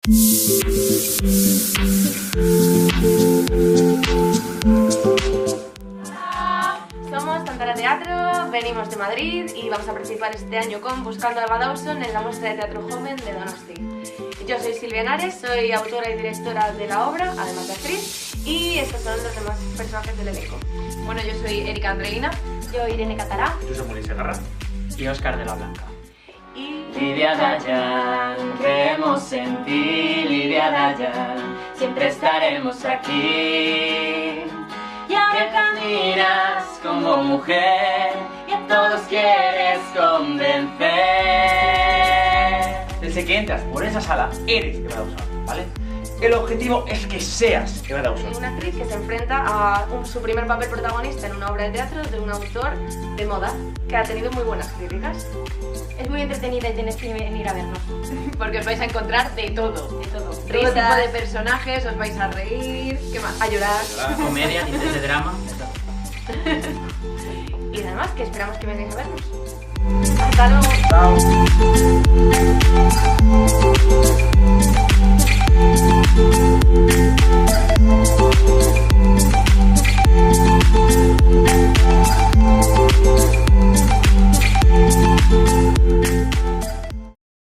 Hola, somos Tantara Teatro, venimos de Madrid y vamos a participar este año con Buscando a Eva Dawson en la muestra de teatro joven de Donosti. Yo soy Silvia Henares, soy autora y directora de la obra, además de actriz, y estos son los demás personajes del elenco. Bueno, yo soy Erika Andreina. Yo, Irene Catalá. Yo soy Molise Garra. Y Óscar de la Blanca. Y Lidia Dayan, creemos en ti, Lidia Dayan, siempre estaremos aquí. Y ahora caminas como mujer y a todos quieres convencer. Desde que entras por esa sala, eres Eva Dawson, ¿vale? El objetivo es que seas Eva Dawson. una actriz que se enfrenta a su primer papel protagonista en una obra de teatro de un autor de moda que ha tenido muy buenas críticas. Es muy entretenida y tenéis que venir a vernos. Porque os vais a encontrar de todo. De todo. Todo Risas. tipo de personajes, os vais a reír, ¿qué más? A llorar. Comedia, tintes de drama, de todo. Y nada más, que esperamos que vengáis a vernos. Hasta luego. Chao.